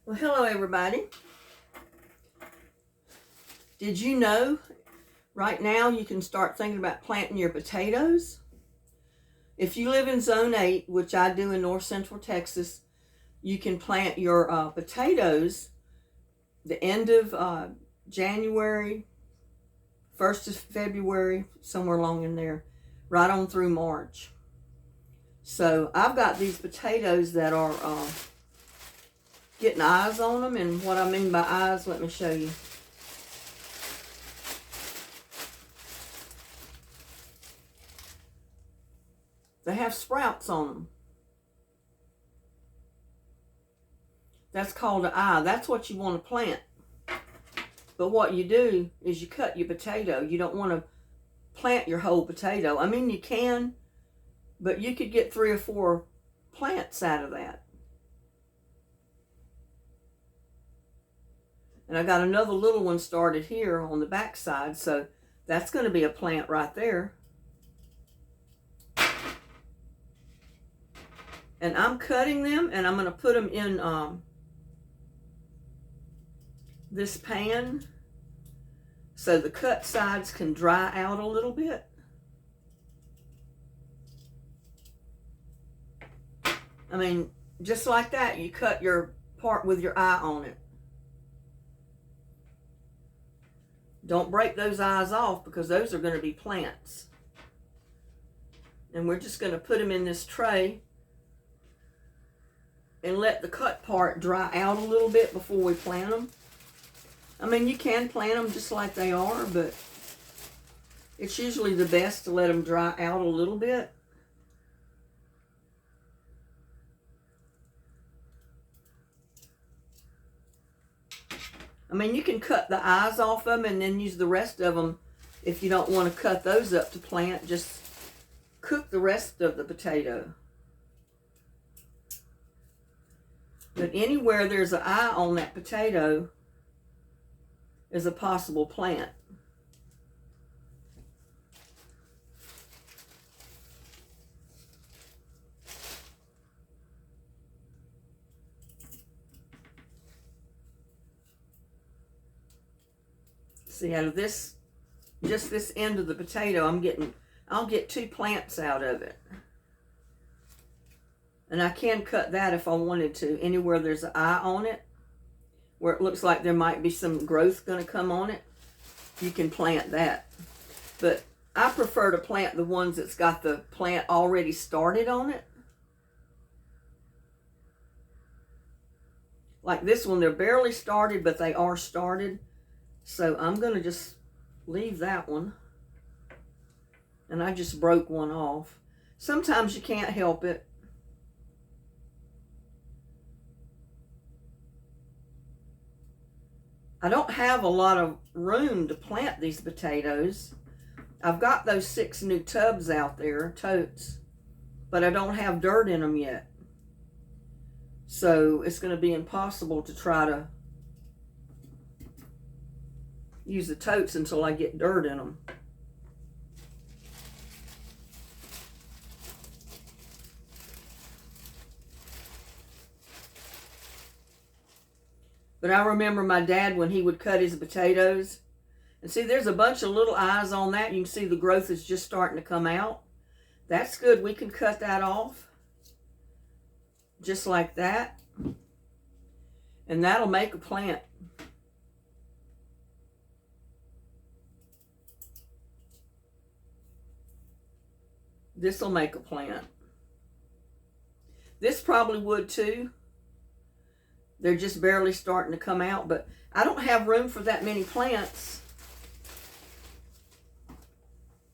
Well, hello everybody. Did you know right now you can start thinking about planting your potatoes? If you live in Zone 8, which I do in North Central Texas, you can plant your potatoes the end of January, 1st of February, somewhere along in there, right on through March. So I've got these potatoes that are getting eyes on them, and what I mean by eyes, let me show you. They have sprouts on them. That's called an eye. That's what you want to plant. But what you do is you cut your potato. You don't want to plant your whole potato. I mean, you can, but you could get 3 or 4 plants out of that. And I got another little one started here on the back side, so that's going to be a plant right there. And I'm cutting them, and I'm going to put them in this pan so the cut sides can dry out a little bit. I mean, just like that, you cut your part with your eye on it. Don't break those eyes off, because those are going to be plants. And we're just going to put them in this tray and let the cut part dry out a little bit before we plant them. I mean, you can plant them just like they are, but it's usually the best to let them dry out a little bit. I mean, you can cut the eyes off them and then use the rest of them if you don't want to cut those up to plant. Just cook the rest of the potato. But anywhere there's an eye on that potato is a possible plant. See, out of this, just this end of the potato, I'll get 2 plants out of it. And I can cut that if I wanted to. Anywhere there's an eye on it, where it looks like there might be some growth going to come on it, you can plant that. But I prefer to plant the ones that's got the plant already started on it. Like this one, they're barely started, but they are started. So I'm going to just leave that one. And I just broke one off. Sometimes you can't help it. I don't have a lot of room to plant these potatoes. I've got those 6 new tubs out there, totes, but I don't have dirt in them yet. So it's going to be impossible to try to use the totes until I get dirt in them. But I remember my dad when he would cut his potatoes. And see, there's a bunch of little eyes on that. You can see the growth is just starting to come out. That's good. We can cut that off. Just like that. And that'll make a plant. This will make a plant. This probably would too. They're just barely starting to come out, but I don't have room for that many plants.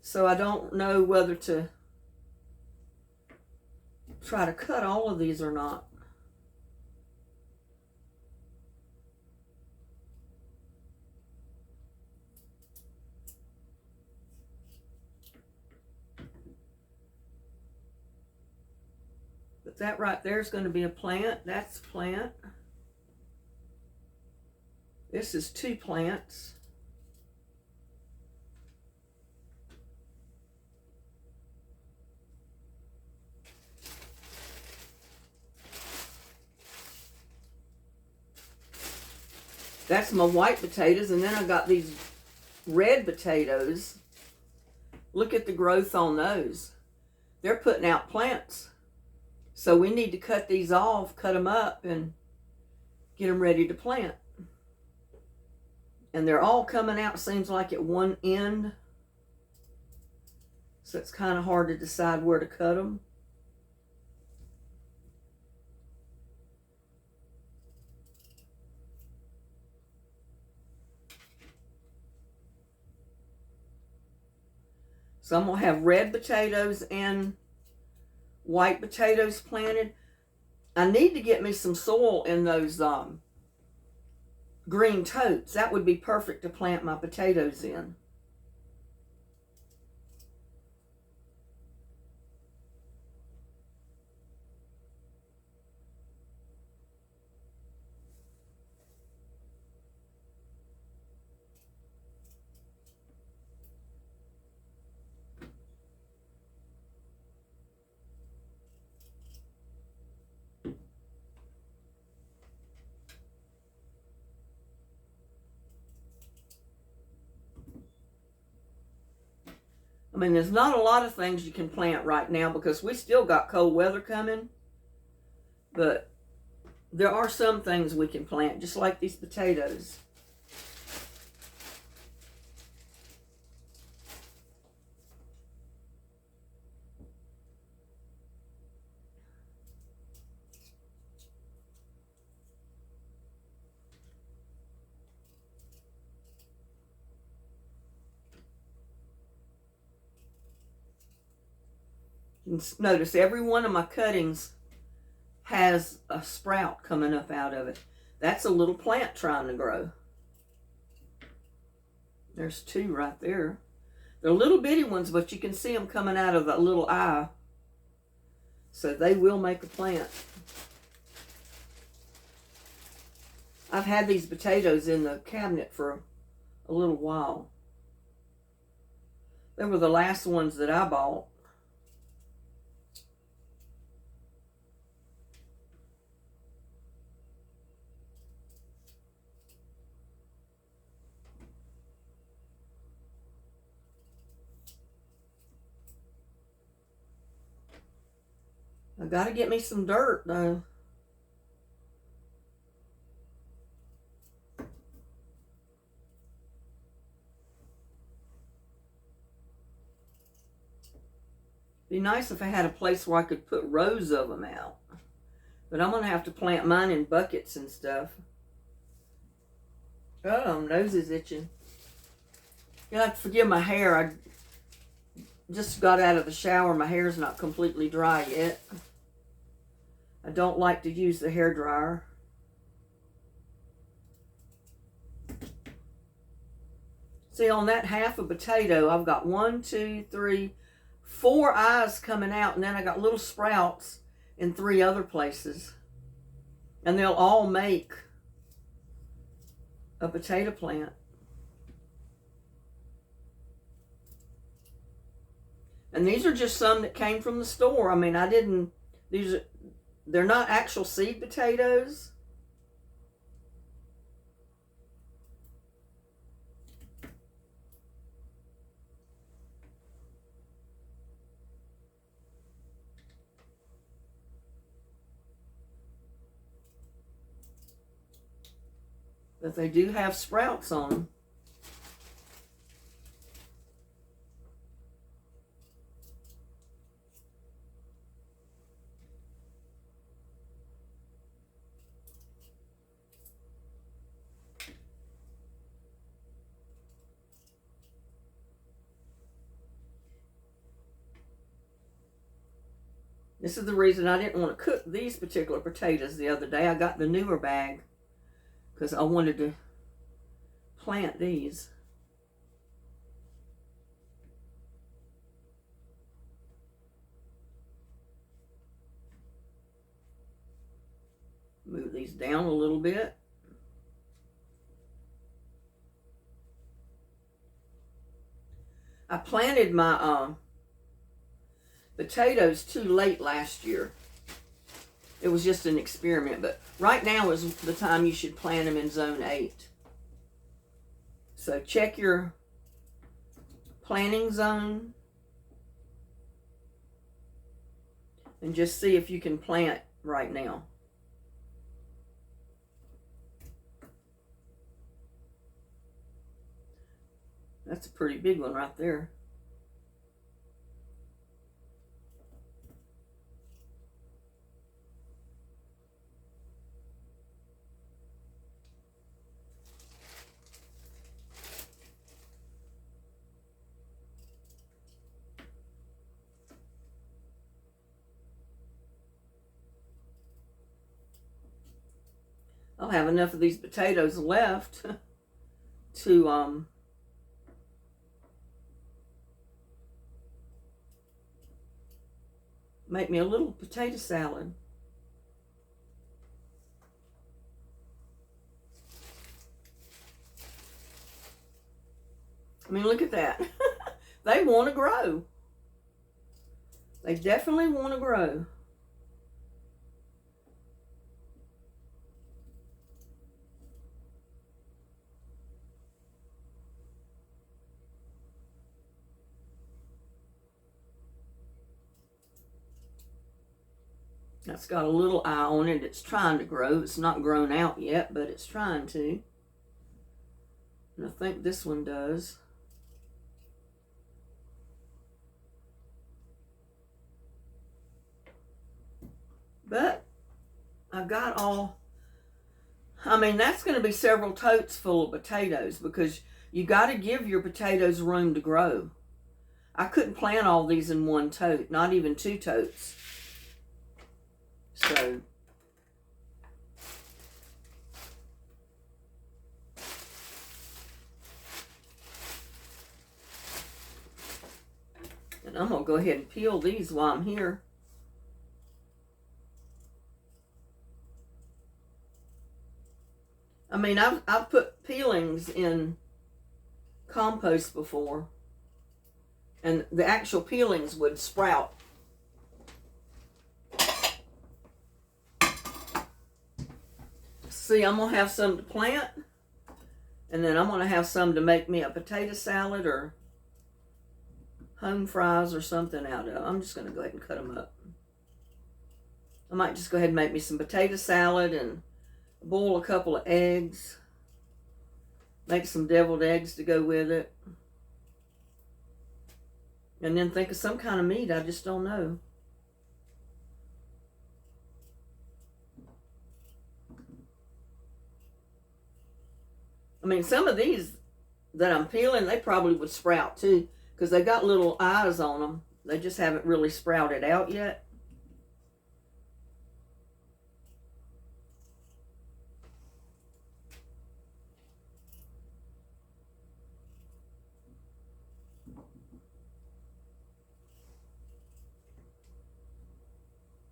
So I don't know whether to try to cut all of these or not. But that right there is going to be a plant. That's a plant. This is 2 plants. That's my white potatoes. And then I got these red potatoes. Look at the growth on those. They're putting out plants. So we need to cut these off, cut them up, and get them ready to plant. And they're all coming out, seems like at one end. So it's kind of hard to decide where to cut them. So I'm going to have red potatoes and white potatoes planted. I need to get me some soil in those green totes. That would be perfect to plant my potatoes in. I mean, there's not a lot of things you can plant right now because we still got cold weather coming. But there are some things we can plant, just like these potatoes. Notice every one of my cuttings has a sprout coming up out of it. That's a little plant trying to grow. There's two right there. They're little bitty ones, but you can see them coming out of that little eye. So they will make a plant. I've had these potatoes in the cabinet for a little while. They were the last ones that I bought. I gotta get me some dirt though. Be nice if I had a place where I could put rows of them out. But I'm gonna have to plant mine in buckets and stuff. Oh, my nose is itching. You'll have to forgive my hair. I just got out of the shower. My hair's not completely dry yet. I don't like to use the hair dryer. See, on that half a potato, I've got 1, 2, 3, 4 eyes coming out, and then I got little sprouts in 3 other places. And they'll all make a potato plant. And these are just some that came from the store. I mean, they're not actual seed potatoes. But they do have sprouts on them. This is the reason I didn't want to cook these particular potatoes the other day. I got the newer bag because I wanted to plant these. Move these down a little bit. I planted my potatoes too late last year. It was just an experiment, but right now is the time you should plant them in zone 8. So check your planting zone and just see if you can plant right now. That's a pretty big one right there. I'll have enough of these potatoes left to make me a little potato salad. I mean, look at that. They want to grow. They definitely want to grow. That's got a little eye on it. It's trying to grow. It's not grown out yet, but it's trying to. And I think this one does. But I've got all, I mean, that's going to be several totes full of potatoes because you got to give your potatoes room to grow. I couldn't plant all these in one tote, not even 2 totes. So, and I'm going to go ahead and peel these while I'm here. I mean, I've put peelings in compost before, and the actual peelings would sprout. See, I'm going to have some to plant, and then I'm going to have some to make me a potato salad or home fries or something out of. I'm just going to go ahead and cut them up. I might just go ahead and make me some potato salad and boil a couple of eggs. Make some deviled eggs to go with it. And then think of some kind of meat. I just don't know. I mean, some of these that I'm peeling, they probably would sprout too, because they got little eyes on them. They just haven't really sprouted out yet.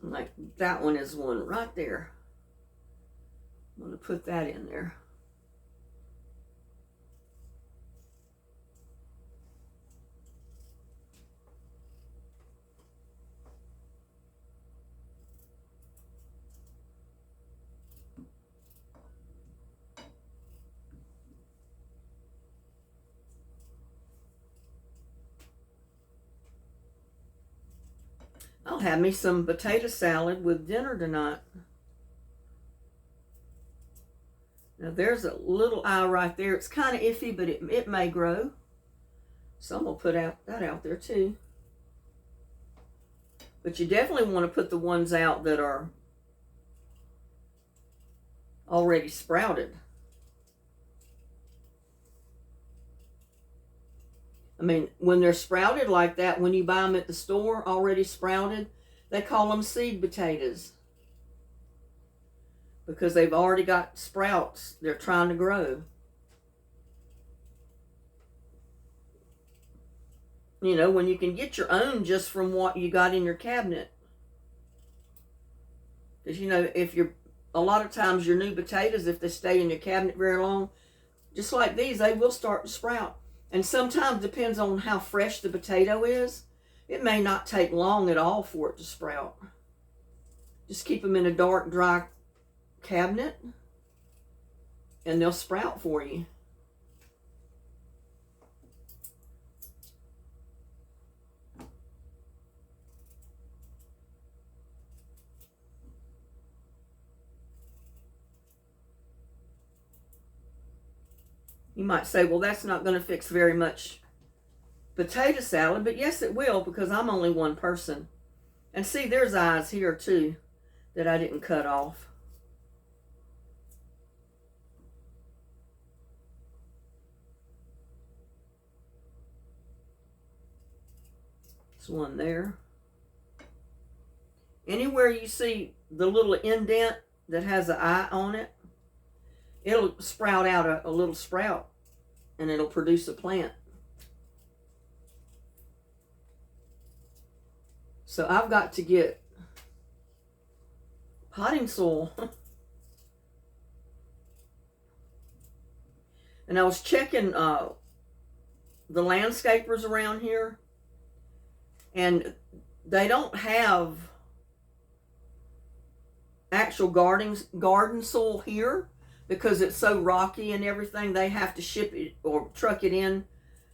Like that one is one right there. I'm going to put that in there. I'll have me some potato salad with dinner tonight. Now there's a little eye right there. It's kind of iffy, but it may grow. So I'm going to put that out there too. But you definitely want to put the ones out that are already sprouted. I mean, when they're sprouted like that, when you buy them at the store already sprouted, they call them seed potatoes. Because they've already got sprouts they're trying to grow. You know, when you can get your own just from what you got in your cabinet. Because, you know, a lot of times your new potatoes, if they stay in your cabinet very long, just like these, they will start to sprout. And sometimes, depends on how fresh the potato is, it may not take long at all for it to sprout. Just keep them in a dark, dry cabinet, and they'll sprout for you. You might say, well, that's not going to fix very much potato salad, but yes, it will, because I'm only one person. And see, there's eyes here too that I didn't cut off. There's one there. Anywhere you see the little indent that has an eye on it, it'll sprout out a little sprout, and it'll produce a plant. So I've got to get potting soil. And I was checking the landscapers around here, and they don't have actual garden soil here because it's so rocky and everything. They have to ship it or truck it in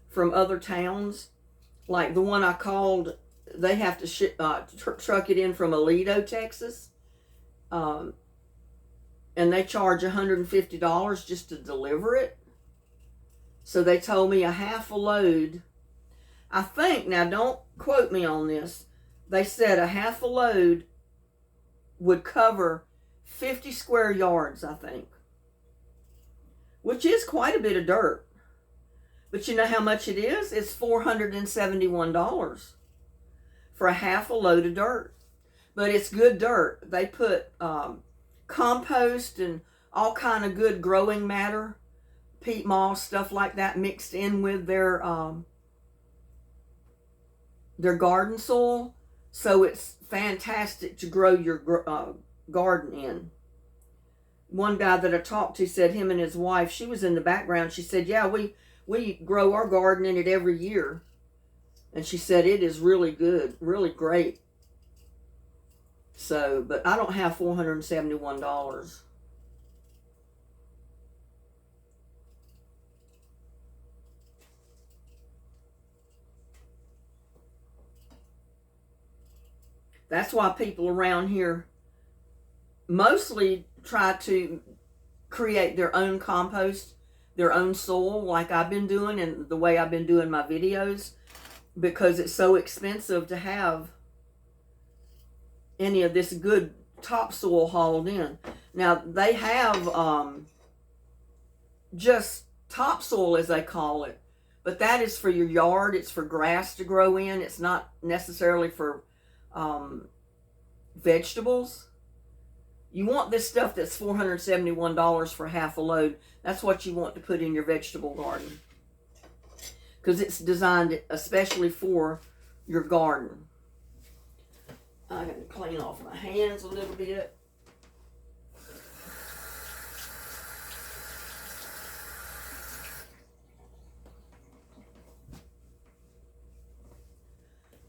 from other towns. Like the one I called, they have to truck it in from Aledo, Texas. And they charge $150 just to deliver it. So they told me a half a load. I think, now don't quote me on this, they said a half a load would cover 50 square yards, I think. Which is quite a bit of dirt. But you know how much it is? It's $471 for a half a load of dirt. But it's good dirt. They put compost and all kind of good growing matter, peat moss, stuff like that, mixed in with their garden soil. So it's fantastic to grow your garden in. One guy that I talked to said him and his wife, she was in the background, she said, yeah, we grow our garden in it every year. And she said it is really good, really great. So, but I don't have $471. That's why people around here mostly try to create their own compost, their own soil, like I've been doing and the way I've been doing my videos, because it's so expensive to have any of this good topsoil hauled in. Now, they have just topsoil, as they call it, but that is for your yard. It's for grass to grow in. It's not necessarily for vegetables. You want this stuff that's $471 for half a load. That's what you want to put in your vegetable garden, because it's designed especially for your garden. I got to clean off my hands a little bit.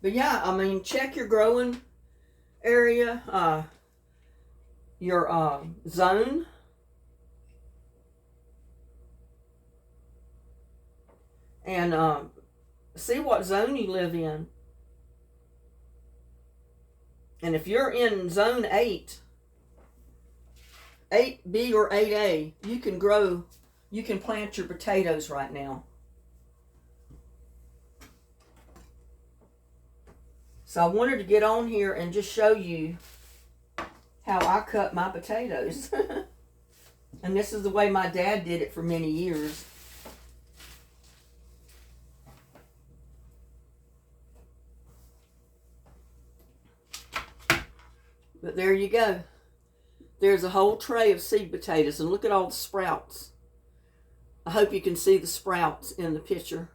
But yeah, I mean, check your growing area, your zone. And see what zone you live in. And if you're in zone 8, 8B or 8A, you can plant your potatoes right now. So I wanted to get on here and just show you how I cut my potatoes. And this is the way my dad did it for many years. But there you go. There's a whole tray of seed potatoes, and look at all the sprouts. I hope you can see the sprouts in the picture,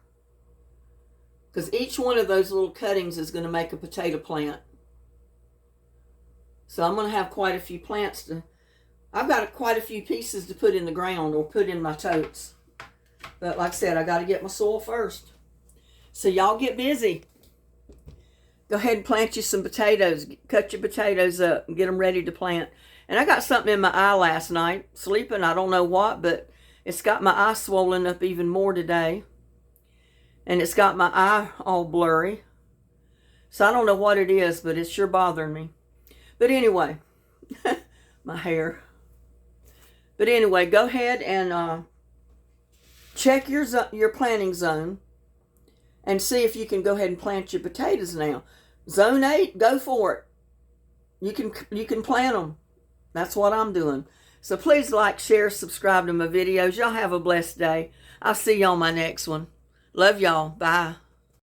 because each one of those little cuttings is going to make a potato plant. So I'm going to have quite a few plants I've got quite a few pieces to put in the ground or put in my totes. But like I said, I got to get my soil first. So y'all get busy. Go ahead and plant you some potatoes. Cut your potatoes up and get them ready to plant. And I got something in my eye last night, sleeping, I don't know what, but it's got my eye swollen up even more today. And it's got my eye all blurry. So I don't know what it is, but it's sure bothering me. But anyway, my hair. But anyway, go ahead and check your planting zone and see if you can go ahead and plant your potatoes now. Zone 8, go for it. You can plant them. That's what I'm doing. So please like, share, subscribe to my videos. Y'all have a blessed day. I'll see y'all on my next one. Love y'all. Bye.